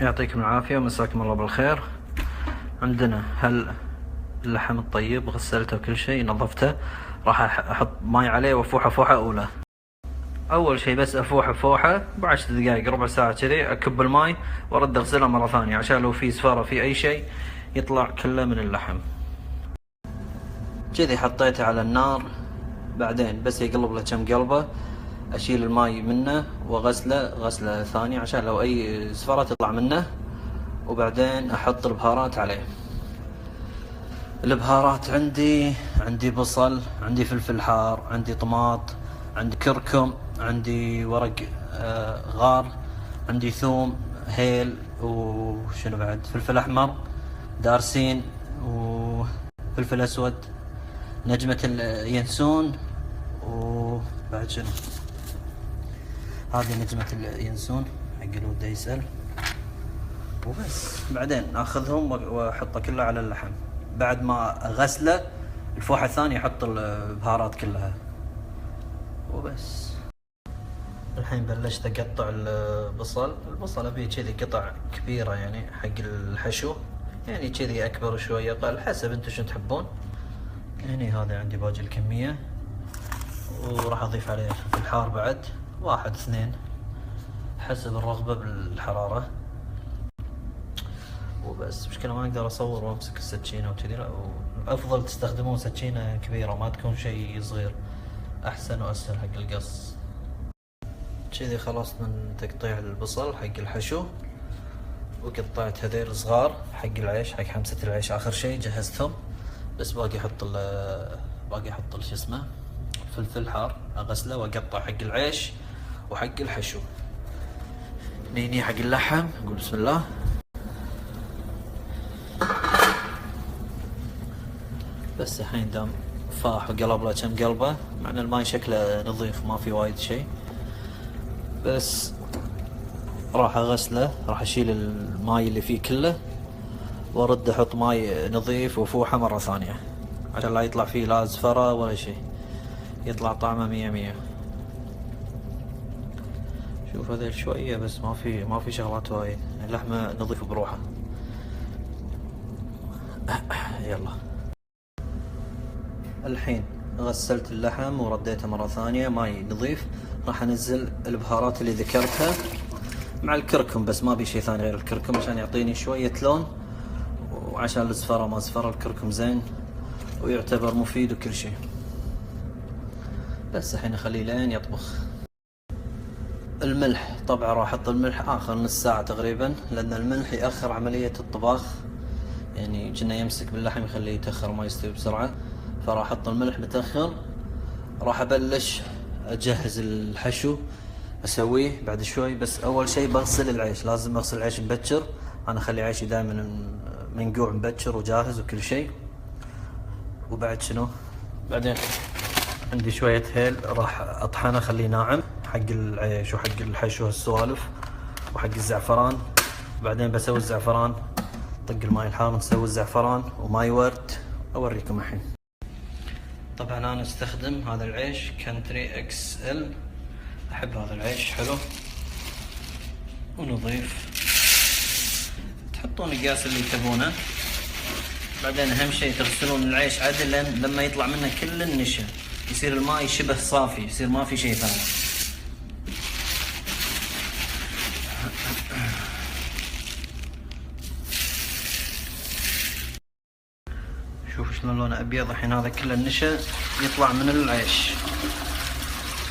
يعطيكم العافية ومساكم الله بالخير. عندنا اللحم الطيب، غسلته وكل شيء، نظفته. راح احط ماي عليه وافوحه فوحة اولى. اول شيء بس افوحه فوحة ب10 دقايق ربع ساعة كذي، اكب الماي وارد اغسله مرة ثانية عشان لو في زفارة في اي شيء يطلع كله من اللحم. كذي حطيته على النار، بعدين بس يقلب له كم قلبه اشيل الماي منه واغسله غسلة ثانية عشان لو اي زفرة تطلع منه، وبعدين احط البهارات عليه. البهارات عندي بصل، عندي فلفل حار، عندي طماط، عندي كركم، عندي ورق غار، عندي ثوم، هيل، وشنو بعد، فلفل احمر، دارسين، وفلفل اسود، نجمة اليانسون، وبعد شنو، هذه نجمة اليانسون حق اللي وده يسأل. وبس بعدين اخذهم واحطه كله على اللحم. بعد ما اغسله الفوحة الثانية احط البهارات كلها وبس. الحين بلشت اقطع البصل ابي كذي قطع كبيرة يعني حق الحشو، يعني كذي اكبر شوية اقل حسب انتو شنو تحبون. يعني هذا عندي باقي الكمية، وراح اضيف عليه الحار بعد 1 2 حسب الرغبة بالحرارة. وبس مشكلة ما اقدر اصور وامسك السكينة وكذي، لا افضل تستخدمون سكينة كبيرة ما تكون شيء صغير، احسن واسهل حق القص. كذي خلصت من تقطيع البصل حق الحشو، وقطعت هذيل صغار حق العيش، حق حمسة العيش اخر شيء جهزتهم. بس باقي احط شو اسمه فلفل حار اغسله واقطع حق العيش وحق الحشو. نيني حق اللحم نقول بسم الله. بس الحين دام فاح وقلب له كم قلبه، مع ان الماي شكله نظيف ما في وايد شيء، بس راح اغسله، راح اشيل الماي اللي فيه كله وارد احط ماي نظيف وفوحه مرة ثانية عشان لا يطلع فيه لا زفرة ولا شيء، يطلع طعمه 100. شوف هذيل شوية بس، ما في شغلات وايد، اللحمة نظيفة بروحها. يلا الحين غسلت اللحم ورديته مرة ثانية ماي نظيف، راح انزل البهارات اللي ذكرتها مع الكركم، بس ما بي شيء ثاني غير الكركم عشان يعطيني شوية لون، وعشان الزفرة ما زفرة الكركم زين ويعتبر مفيد وكل شيء. بس الحين اخليه لين يطبخ. الملح طبعا راح احط الملح اخر نص ساعة تقريبا، لان الملح يأخر عملية الطباخ، يعني كنا يمسك باللحم يخليه يتأخر ما يستوي بسرعة، فراح احط الملح متأخر. راح ابلش اجهز الحشو اسويه بعد شوي، بس اول شيء بغسل العيش، لازم اغسل العيش مبكر، انا اخلي عيشي دائما منقوع مبكر وجاهز وكل شيء. وبعد شنو، بعدين عندي شوية هيل راح اطحنه اخليه ناعم حق العيش وحق الحشو هالسوالف وحق الزعفران. بعدين بسوي الزعفران، طق الماي الحار نسوي الزعفران وماي ورد اوريكم الحين. طبعا انا استخدم هذا العيش كنتري اكس ال، احب هذا العيش حلو ونظيف، تحطون القياس اللي تبونه. بعدين اهم شيء تغسلون العيش عدل لما يطلع منه كل النشا، يصير الماء شبه صافي، يصير ما في شيء ثاني. شوف شلون لونه ابيض الحين، هذا كل النشا يطلع من العيش.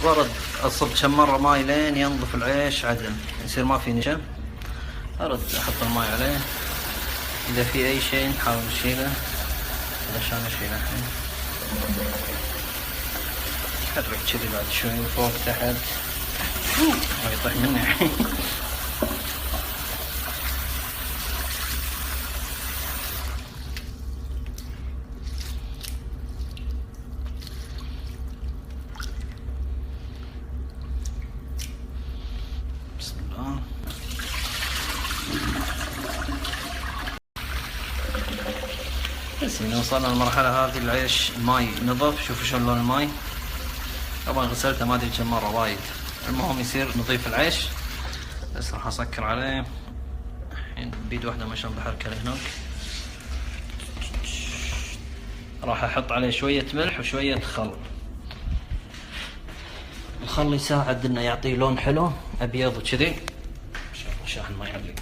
وارد اصب كم مرة ماي لين ينظف العيش عدل يصير ما في نشا. ارد احط الماي عليه، اذا في اي شيء نحاول نشيله علشان اشيله الحين. حرك كذي بعد شوي فوق تحت، ما يطيح مني الحين. بسم الله. بس من وصلنا للمرحلة هذه العيش الماي نظف، شوفوا شلون لون الماي، طبعا غسلته ما ادري كم مرة وايد، المهم يصير نظيف العيش. بس راح اسكر عليه الحين بيد واحدة ما شاء الله بحركة هناك. راح احط عليه شوية ملح وشوية خل. الخل يساعد انه يعطيه لون حلو ابيض وكذي. ان شاء الله شاحن ما يعلق.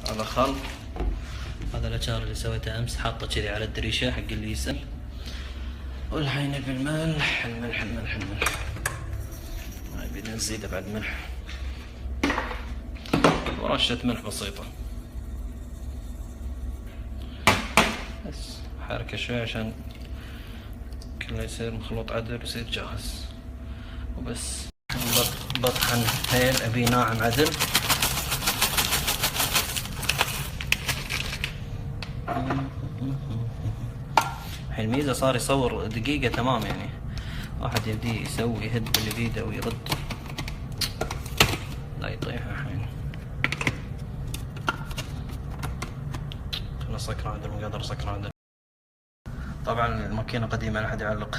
هذا خل. هذا الأشجار اللي سويته امس حاطه كذي على الدريشة حق اللي يسأل. والحين نبي الملح الملح الملح الملح. نبي نزيده بعد ملح ورشة ملح بسيطة بس. حركة شوي عشان كله يصير مخلوط عدل ويصير جاهز وبس. بطحن هيل ابي ناعم عدل. الحين الميزة صار يصور دقيقة تمام، يعني واحد يبدي يسوي يهد اللي بيده ويرد لا يطيح. الحين خلنا سكر عدل، مو قادر سكر عدل. طبعا الماكينة قديمة لا حد يعلق.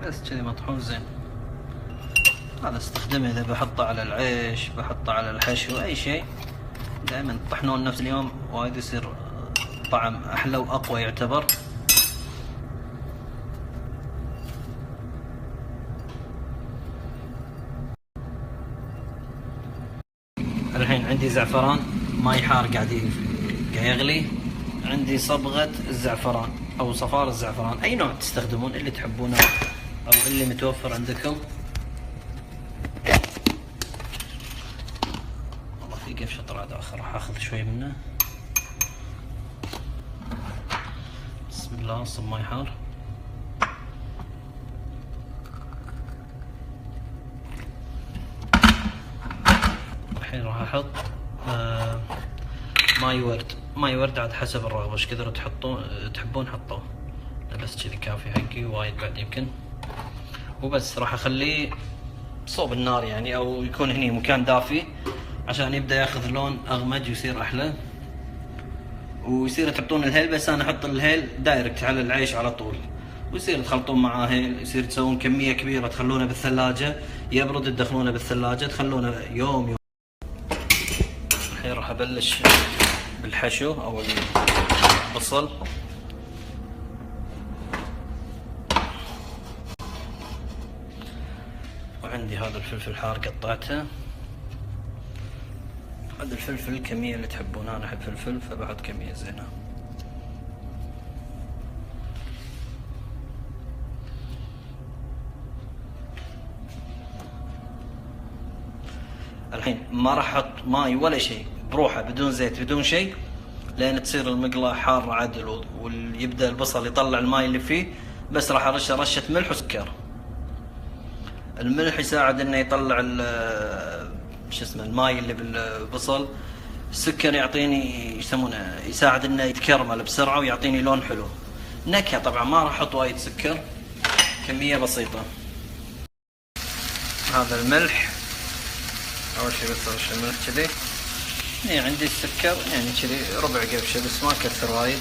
بس كذي مطحون زين. هذا استخدمه اذا بحطه على العيش، بحطه على الحشو، اي شيء. دائما تطحنون نفس اليوم وايد يصير طعم احلى واقوى يعتبر. الحين عندي زعفران ماي حار قاعد يغلي. عندي صبغة الزعفران او صفار الزعفران، اي نوع تستخدمون اللي تحبونه او اللي متوفر عندكم. والله في قفشة طلعت اخر، راح اخذ شوي منه. بسم الله. صب ماي حار. الحين راح احط ماي ورد. ماي ورد عاد حسب الرغبة، ايش كثر تحبون حطوه. بس كذي كافي حقي، وايد بعد يمكن. وبس راح اخليه صوب النار يعني، او يكون هني مكان دافي عشان يبدا ياخذ لون اغمج ويصير احلى. ويصير تحطون الهيل، بس انا احط الهيل دايركت على العيش على طول، ويصير تخلطون معاه هيل. يصير تسوون كميه كبيره تخلونه بالثلاجه، يبرد تدخلونه بالثلاجه تخلونه يوم. الحين راح ابلش بالحشو او البصل. وعندي هذا الفلفل حار قطعته. هذا الفلفل الكمية اللي تحبونها، انا احب فلفل فبحط كمية زينة. الحين ما راح احط ماي ولا شيء، بروحه بدون زيت بدون شيء، لين تصير المقلاة حارة عدل ويبدأ البصل يطلع الماي اللي فيه. بس راح ارش رشة ملح وسكر. الملح يساعد انه يطلع شو اسمه الماي اللي بالبصل. السكر يعطيني يسمونه يساعد انه يتكرمل بسرعة ويعطيني لون حلو. نكهة طبعا ما راح احط وايد سكر، كمية بسيطة. هذا الملح اول شي، بس ارش الملح كذي. هني عندي السكر يعني كذي ربع قفشة، بس ما كثر وايد.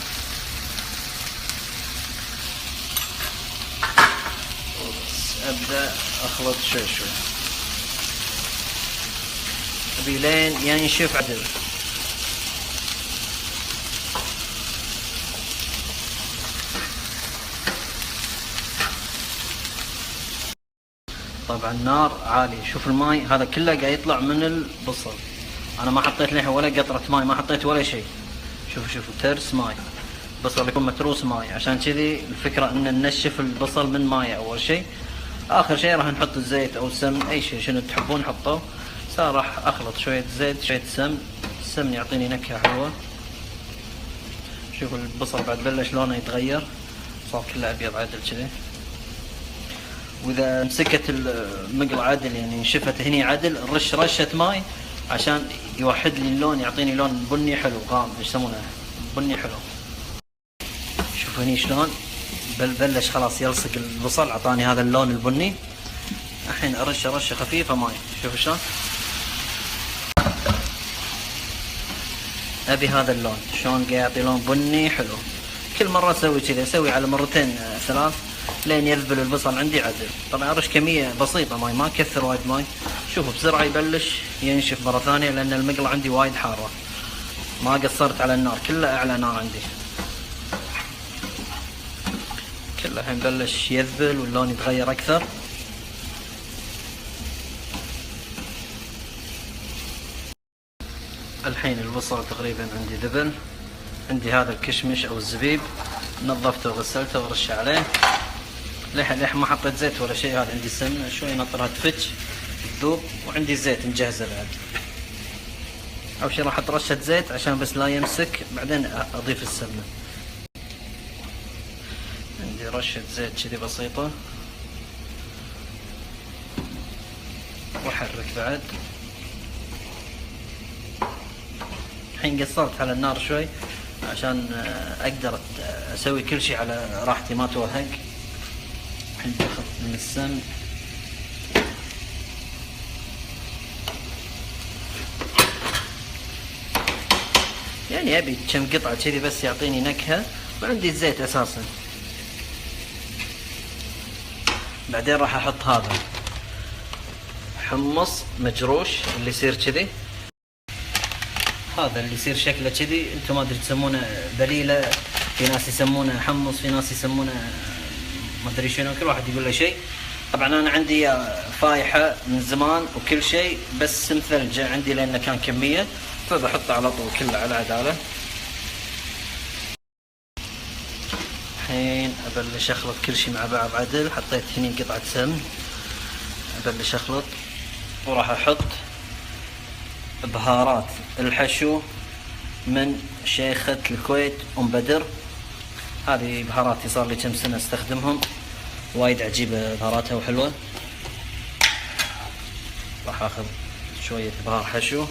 ابدا اخلط شوي شوي، ابي لين ينشف عدل. طبعا النار عالية. شوف الماي هذا كله قاعد يطلع من البصل. انا ما حطيت لها ولا قطرة ماي، ما حطيت ولا شيء. شوفوا ترس ماي. البصل يكون متروس ماي، عشان كذي الفكرة ان ننشف البصل من ماي اول شيء. اخر شيء راح نحط الزيت او السمن، اي شيء شنو تحبون حطوه. صار راح اخلط شوية زيت شوية سمن. السمن يعطيني نكهة حلوة. شوفوا البصل بعد بلش لونه يتغير، صار كله ابيض عدل كذي. واذا مسكت المقلة عدل يعني نشفت هني عدل، نرش رشة ماي عشان يوحد لي اللون، يعطيني لون بني حلو غامق، ايش يسمونه بني حلو. شوف هني شلون بلش خلاص يلصق البصل، اعطاني هذا اللون البني. الحين ارش رشه خفيفه ماي، شوف شلون ابي هذا اللون، شلون قاعد يعطي لون بني حلو. كل مره اسوي كذا، اسوي على مرتين ثلاث لين يذبل البصل عندي عدل. طبعا ارش كميه بسيطه ماي، ما اكثر وايد ماي. شوفوا بسرعه يبلش ينشف مره ثانيه لان المقله عندي وايد حاره، ما قصرت على النار، كله اعلى نار عندي. كله الحين بلش يذبل واللون يتغير اكثر. الحين البصل تقريبا عندي ذبل. عندي هذا الكشمش او الزبيب، نظفته وغسلته ورشه عليه. للحين ما حطيت زيت ولا شيء، هذا عندي سمنه شوي نطرها تفتش تذوب، وعندي زيت مجهزه بعد. اول شيء راح احط رشه زيت عشان بس لا يمسك، بعدين اضيف السمنه. عندي رشه زيت كذي بسيطه، واحرك بعد. الحين قصرت على النار شوي عشان اقدر اسوي كل شيء على راحتي ما توهق. الحين باخذ من السمن يعني ابي كم قطعه كذي بس يعطيني نكهه، وعندي الزيت اساسا. بعدين راح احط هذا حمص مجروش اللي يصير كذي، هذا اللي يصير شكله كذي، انتم ما ادري تسمونه بليله، في ناس يسمونه حمص، في ناس يسمونه ما ادري شنو، كل واحد يقول له شيء. طبعا انا عندي فايحه من زمان وكل شيء، بس مثلجه عندي لانه كان كميه، فبحطه على طول كله على عداله. الحين ابلش اخلط كل شيء مع بعض عدل. حطيت هني قطعه سمن، ابلش اخلط، وراح احط بهارات الحشو من شيخة الكويت ام بدر. هذه بهاراتي صار لي كم سنه استخدمهم، وايد عجيبه بهاراتها وحلوه. راح اخذ شويه بهار حشو،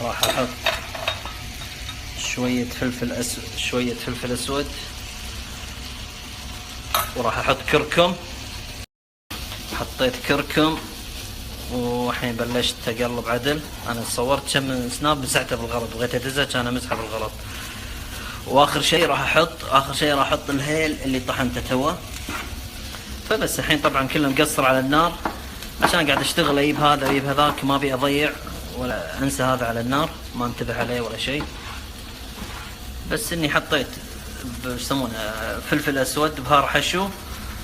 راح احط شويه فلفل اسود، وراح احط كركم. حطيت كركم، والحين بلشت اقلب عدل. انا صورت كم سناب مسحته بالغلط، بغيت ادزه كان امسحه بالغلط. واخر شيء راح احط الهيل اللي طحنته توا. فبس الحين طبعا كله مقصر على النار عشان قاعد اشتغل، اجيب هذا اجيب هذاك، ما ابي اضيع ولا انسى هذا على النار، ما انتبه عليه ولا شيء. بس اني حطيت يسمونه فلفل اسود، بهار حشو،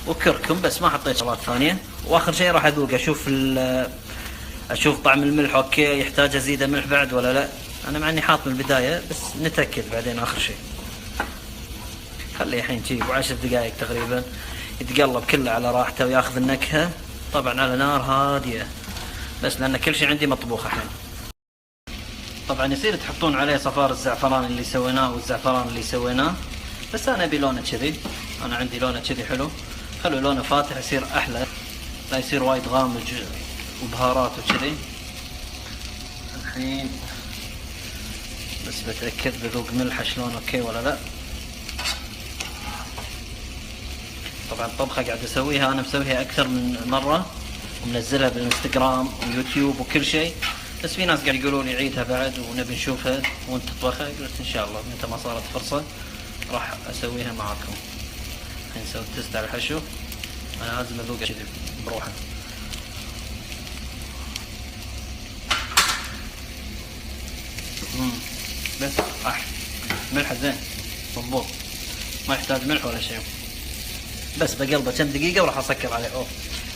وكركم، بس ما حطيت شغلات ثانيه. واخر شيء راح اذوق اشوف طعم الملح اوكي، يحتاج ازيد ملح بعد ولا لا. انا مع اني حاط من البدايه، بس نتاكد بعدين اخر شيء. خليه الحين شي ب10 دقائق تقريبا يتقلب كله على راحته وياخذ النكهه، طبعا على نار هاديه، بس لان كل شيء عندي مطبوخ الحين. طبعا يصير تحطون عليه صفار الزعفران اللي سويناه والزعفران اللي سويناه، بس انا ابي لونه كذي، انا عندي لونه كذي حلو. خلوا لونه فاتح يصير احلى، لا يصير وايد غامج وبهارات وكذي. الحين بس بتأكد بذوق ملحه شلون اوكي ولا لا. طبعا الطبخة قاعد اسويها انا مسويها اكثر من مرة، ومنزلها بالانستغرام ويوتيوب وكل شيء، بس في ناس قاعد يقولوا لي عيدها بعد ونبي نشوفها وانت تطبخها. قلت ان شاء الله متى ما صارت فرصة راح اسويها معاكم. الحين سويت تست على الحشو، انا لازم اذوق كذي بروحه. بس ملحه زين مضبوط، ما يحتاج ملح ولا شيء. بس بقلبه كم دقيقة وراح اسكر عليه. اوه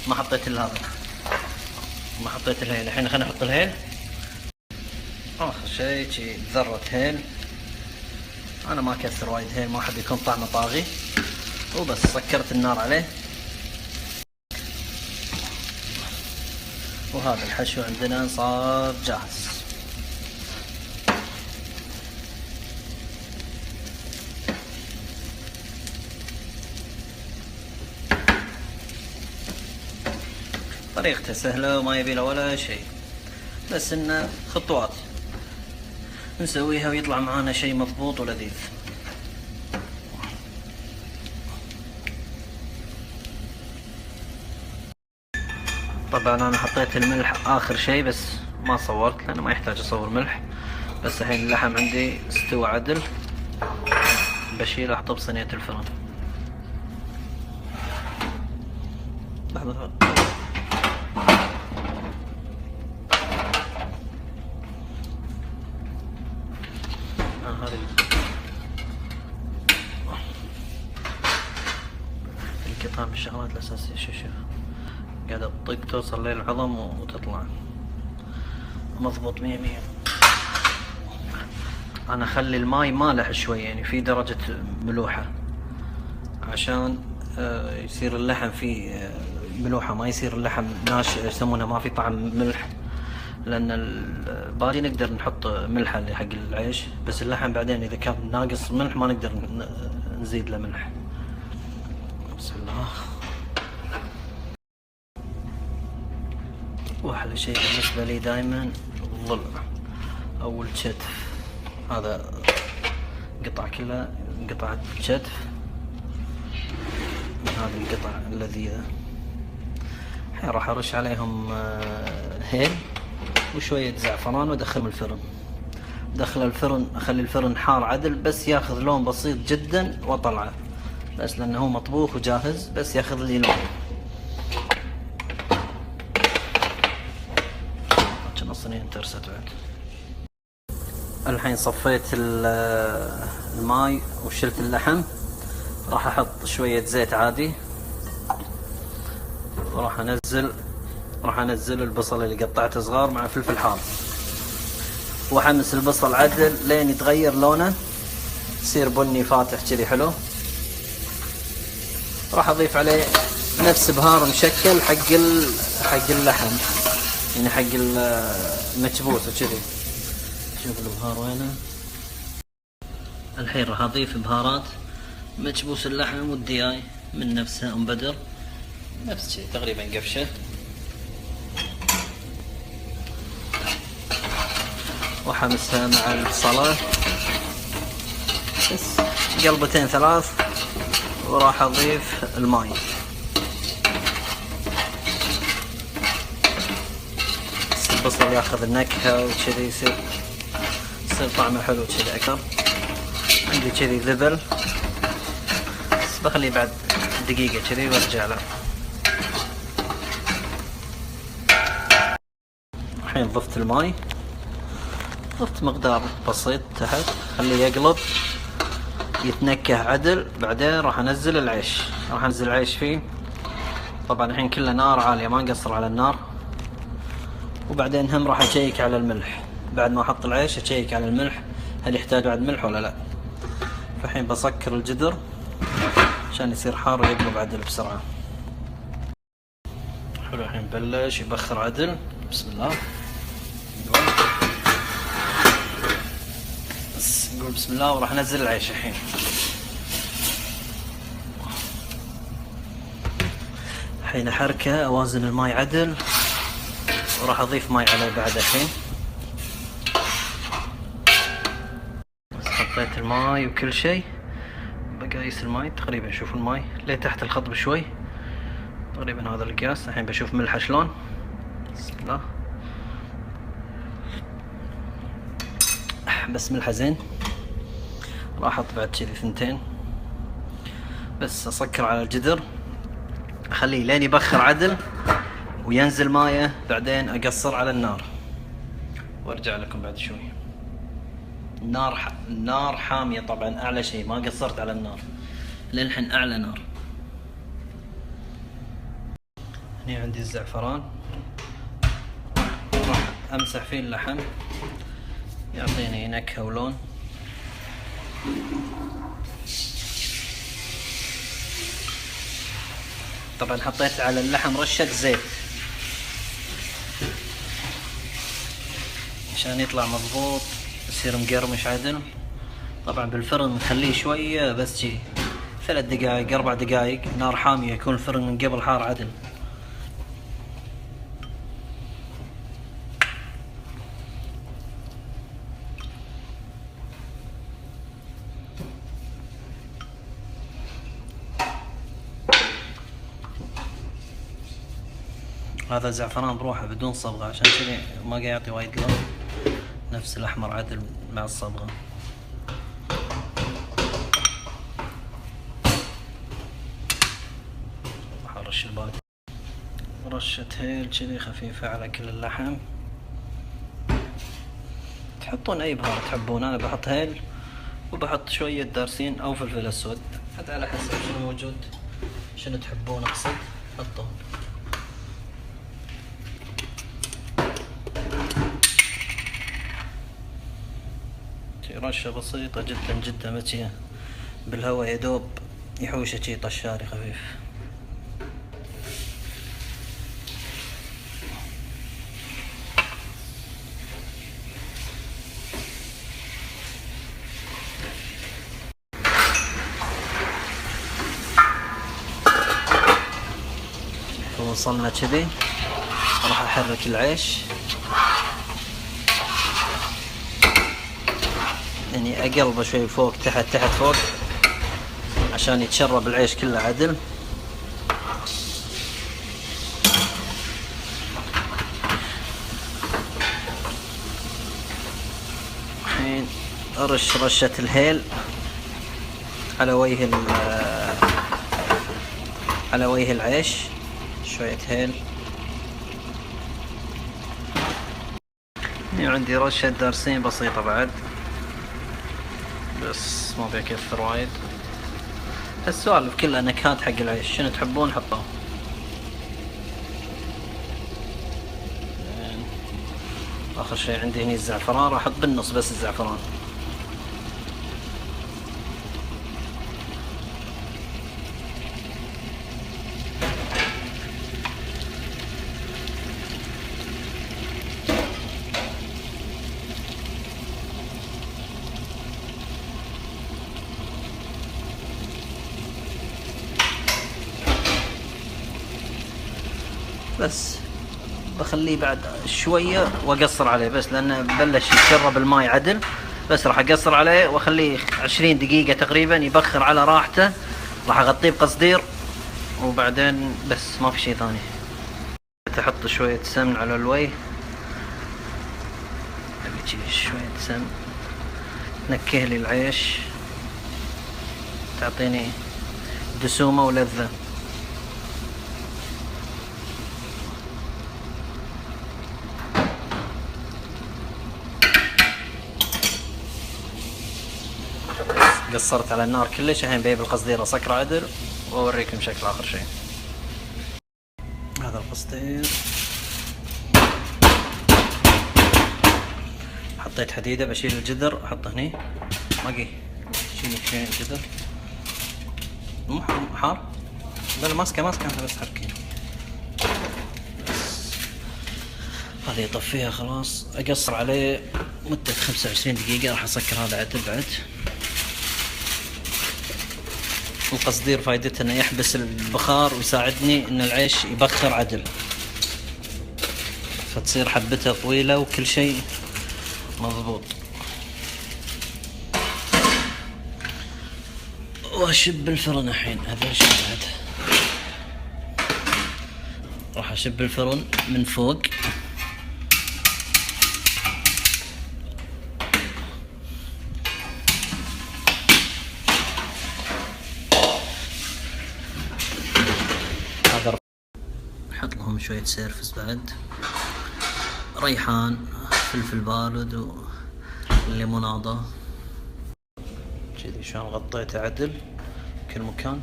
ما حطيت الا هذا، ما حطيت الهيل. الحين خلينا نحط الهيل اخر شيء، شي ذرة هيل. انا ما اكثر وايد هيل، ما احب يكون طعمه طاغي، وبس سكرت النار عليه. وهذا الحشو عندنا صار جاهز. طريقته سهلة وما يبي له ولا شيء، بس انه خطوات نسويها ويطلع معانا شيء مضبوط ولذيذ. طبعا انا حطيت الملح اخر شيء بس ما صورت لانه ما يحتاج اصور ملح. بس الحين اللحم عندي استوى عدل، بشيله احطه بصينية الفرن. لحظة هذه القطعة من الشغلات الأساسية. شوف قاعدة تطق توصل للعظم وتطلع مضبوط 100 100. أنا أخلي الماي مالح شوي، يعني في درجة ملوحة، عشان يصير اللحم فيه ملوحة، ما يصير اللحم ناشف يسمونه ما في طعم ملح. لأن الباقي نقدر نحط ملح اللي حق العيش، بس اللحم بعدين إذا كان ناقص ملح ما نقدر نزيد له ملح. بسم الله. واحلى شيء بالنسبة لي دائما الضلع او الكتف، هذا قطع كلها قطعة كتف من هذه القطع اللذيذة. الحين راح ارش عليهم هيل وشوية زعفران وادخلهم الفرن. دخل الفرن اخلي الفرن حار عدل، بس ياخذ لون بسيط جدا واطلعه، بس لانه هو مطبوخ وجاهز، بس ياخذ لي لون. الصينية انترست بعد. الحين صفيت الماي وشلت اللحم، راح احط شوية زيت عادي، وراح انزل البصل اللي قطعته صغار مع فلفل حار، واحمس البصل عدل لين يتغير لونه يصير بني فاتح كذي حلو. راح اضيف عليه نفس بهار مشكل حق اللحم، يعني حق المكبوس وكذي. شوف البهار وينه. الحين راح اضيف بهارات مكبوس اللحم والدياي من نفسها ام بدر، نفس شيء تقريبا قفشه، وحمسها مع البصلة بس قلبتين ثلاث، وراح اضيف الماي. البصل ياخذ النكهة وكذي يصير طعمه حلو كذي اكثر. عندي كذي ذبل بس بخليه بعد دقيقة كذي وارجع له. الحين ضفت الماي، ضفت مقدار بسيط تحت، خليه يقلب يتنكه عدل. بعدين راح انزل العيش فيه. طبعا الحين كله نار عالية ما نقصر على النار. وبعدين هم راح اشيك على الملح بعد ما احط العيش، اشيك على الملح هل يحتاج بعد ملح ولا لا. فالحين بسكر الجدر عشان يصير حار ويقلب عدل بسرعة. حلو. الحين بلش يبخر عدل. بسم الله. بس نقول بسم الله وراح انزل العيش الحين. الحين احركه اوازن الماي عدل، وراح اضيف ماي عليه بعد. الحين بس حطيت الماي وكل شيء، بقايس الماي تقريبا. شوفوا الماي ليه تحت الخط بشوي تقريبا، هذا القياس. الحين بشوف ملحه شلون. بسم الله. بس ملحه زين. راح احط بعد كذي 2 بس. اسكر على الجدر اخليه لين يبخر عدل وينزل مايه، بعدين اقصر على النار وارجع لكم بعد شوي. النار حامية طبعا، اعلى شيء، ما قصرت على النار للحين اعلى نار. هني عندي الزعفران، راح امسح فيه اللحم يعطيني نكهة ولون. طبعا حطيت على اللحم رشة زيت عشان يطلع مضبوط يصير مقرمش عدل. طبعا بالفرن نخليه شوية بس شي 3 دقائق 4 دقائق، نار حامية، يكون الفرن من قبل حار عدل. هذا زعفران بروحه بدون صبغة، عشان كذي ما قاعد يعطي وايد لون، نفس الأحمر عدل مع الصبغة. راح أرش الباقي، رشة هيل كذي خفيفة على كل اللحم. تحطون أي بهار تحبون، أنا بحط هيل وبحط شوية دارسين أو فلفل أسود، حتى على حسب شنو موجود، شنو تحبون أقصد حطوه. رشة بسيطة جدا جدا متشية بالهواء، يدوب يحوشه شي طشاري خفيف. وصلنا كذي، راح احرك العيش يعني اقلبه شوي فوق تحت تحت فوق عشان يتشرب العيش كله عدل. الحين ارش رشة الهيل على وجه العيش، شوية هيل. عندي رشة دارسين بسيطة بعد، بس ما بيكثر وايد. السوالف كلها نكهات حق العيش، شنو تحبون حطوه. اخر شيء عندي هني الزعفران، راح احط بالنص بس الزعفران. بس بخليه بعد شوية واقصر عليه، بس لانه بلش يتشرب الماي عدل، بس راح اقصر عليه واخليه 20 دقيقة تقريبا يبخر على راحته. راح اغطيه بقصدير وبعدين بس ما في شيء ثاني. تحط شوية سمن على الوجه، ابي شوية سمن نكه لي العيش، تعطيني دسومة ولذة. قصرت على النار كلش، الحين بجيب القصدير اسكره عدل واوريكم شكله اخر شيء. هذا القصدير حطيت حديدة، بشيل الجذر احطه هني، باقي شيل الجذر مو حار، لا ماسكه بس حركين. هذه يطفيها خلاص، اقصر عليه مدة 25 دقيقة. راح اسكر هذا عدل بعد. القصدير فايدته انه يحبس البخار ويساعدني ان العيش يبخر عدل، فتصير حبته طويلة وكل شيء مضبوط. واشب الفرن الحين، هذا الشيء بعد راح اشب الفرن من فوق. احط لهم شوية سيرفس بعد، ريحان، فلفل بارد والليموناضة كذي. شلون غطيته عدل كل مكان.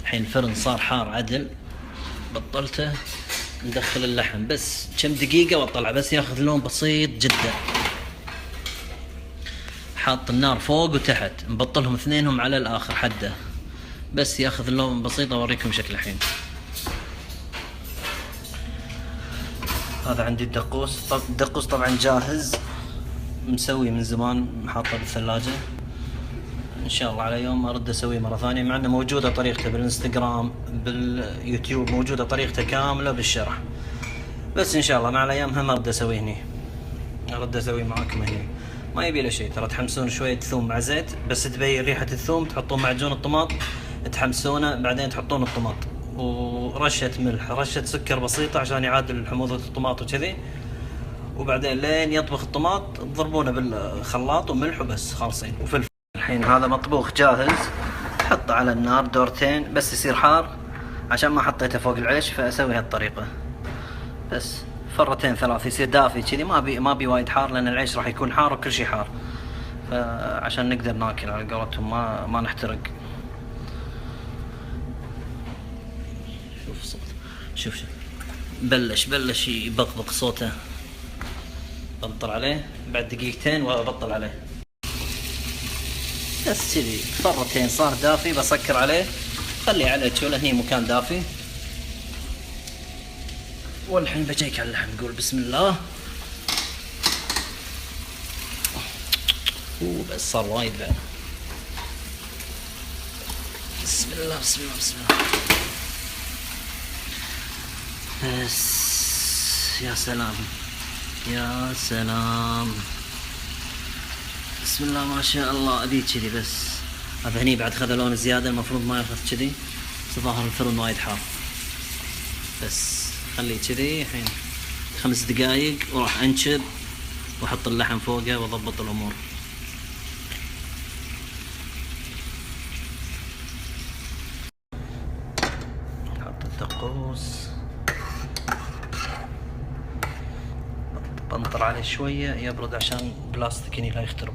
الحين الفرن صار حار عدل، بطلته، ندخل اللحم بس كم دقيقة واطلع، بس ياخذ لون بسيط جدا. حاط النار فوق وتحت، مبطلهم اثنينهم على الاخر حده، بس ياخذ لون بسيط. اوريكم شكله الحين. هذا عندي الدقوس، الدقوس طبعا جاهز مسوي من زمان، حاطه بالثلاجة. ان شاء الله على يوم ارد اسويه مرة ثانية، مع انه موجودة طريقته بالانستغرام باليوتيوب، موجودة طريقته كاملة بالشرح، بس ان شاء الله مع الايام هم ارد اسويه هني، ارد اسويه معاكم هني. ما يبي له شيء، ترى تحمسون شوية ثوم مع زيت، بس تبين ريحة الثوم، تحطون معجون الطماط تحمسونه، بعدين تحطون الطماط ورشة ملح، رشة سكر بسيطة عشان يعادل حموضة الطماط وكذي. وبعدين لين يطبخ الطماط تضربونه بالخلاط وملح وبس خالصين وفلفل. الحين هذا مطبوخ جاهز، حطه على النار دورتين بس يصير حار، عشان ما حطيته فوق العيش فاسوي هالطريقة بس فرتين ثلاث يصير دافي كذي، ما بي وايد حار لان العيش راح يكون حار وكل شيء حار، فعشان نقدر ناكل على قولتهم ما نحترق. شوف صوت، شوف بلش يبقبق صوته. بنطر عليه بعد دقيقتين وابطل عليه بس كذي فرتين صار دافي. بسكر عليه خليه على شو لهني مكان دافي. والحين بجيك على اللحم، نقول بسم الله. بس صار وايد بعد. بسم الله بسم الله بسم الله. بس يا سلام يا سلام، بسم الله ما شاء الله. ابي كذي بس. هذا هني بعد خذ لون زياده، المفروض ما ياخذ كذي، بس ظاهر الفرن وايد حار. بس خليه كذي الحين 5 دقايق وراح انشب واحط اللحم فوقه واضبط الامور. نحط الدقوس، بنطر عليه شويه يبرد عشان بلاستيك هني لا يخترب.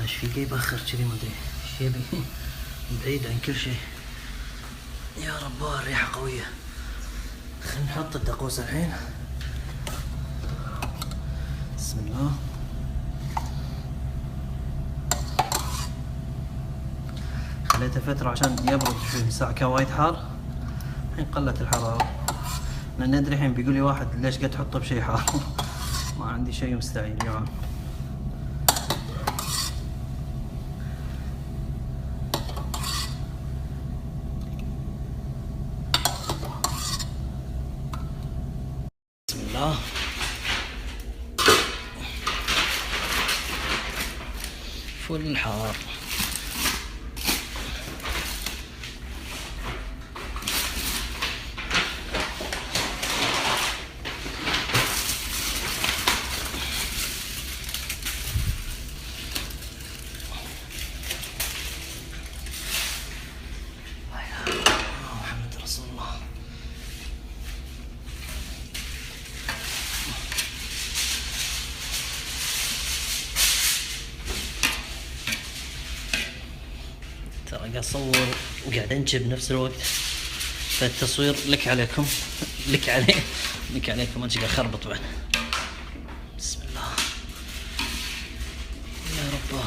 ايش في جاي يبخر كذي ما ادري ايش يبي بعيد عن كل شيء. يا رب الريحه قويه. خلينا نحط الدقوس الحين. بسم الله. خليته فتره عشان يبرد شوي، ساعه كان وايد حار، الحين قلت الحراره. لان ندري الحين بيقول لي واحد ليش قاعد تحطه بشيء حار. ما عندي شيء مستعجل يا جماعه. بسم الله. فل حار. ترى قاعد اصور وقاعد انجب بنفس الوقت، فالتصوير لك عليكم لك عليكم. انت قاعد اخربط بعد. بسم الله يا رب.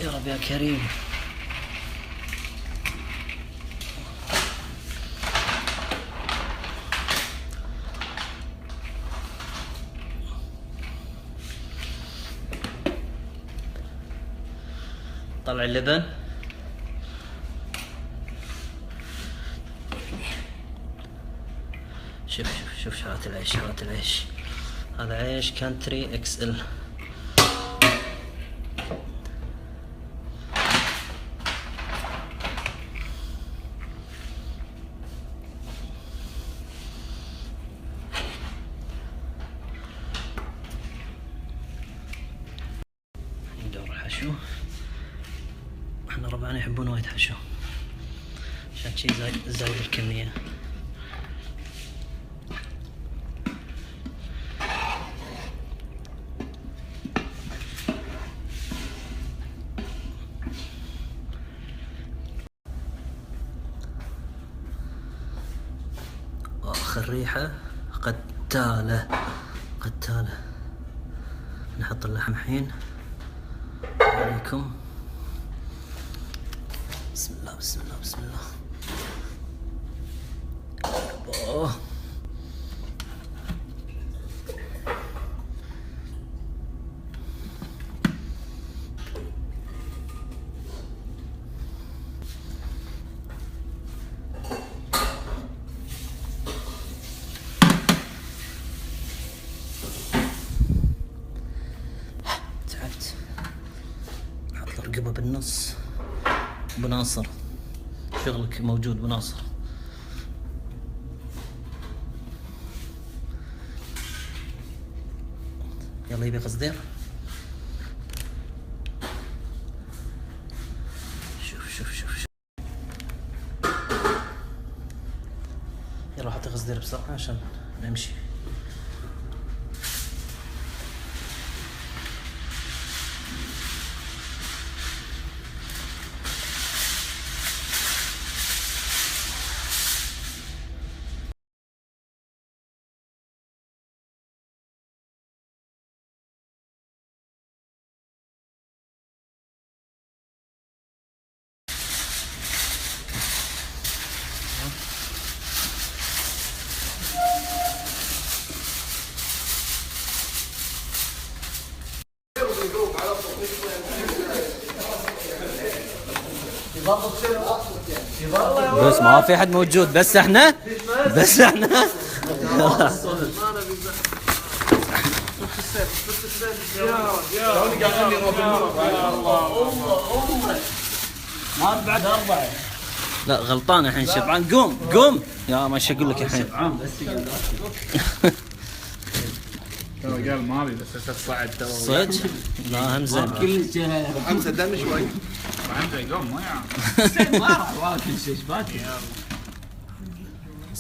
يا رب يا كريم. طلع اللبن. شوف شغلات العيش. هذا عيش كانتري اكس ال. ندور الحشو. احنا ربعنا يحبون وايد حشو، عشان شي زايد الكمية. اخر ريحة قتالة. نحط اللحم الحين عليكم. بسم الله بسم الله بسم الله. أوه. راقبه بالنص. بناصر شغلك موجود بناصر. يلا يبي قصدير. شوف يلا حط قصدير بسرعة عشان نمشي. بس ما في حد موجود، بس احنا لا غلطان الحين شبعان. قوم يا ما ايش اقول لك الحين. ترى قال مالي بس صعد تو. صدق؟ لا هم زين. حمزه دم شوي. حمزه قوم ما يعرف. ما راح واكل شيء ايش باكل؟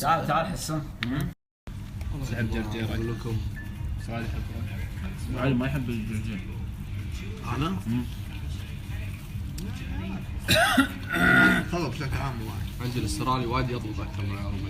تعال حسن. لعب جرجير اقول لكم. صالح اسماعيل ما يحب الجرجير. انا؟ طلب بشكل عام وايد. عندي الاسترالي وايد يطلب اكثر من العربي.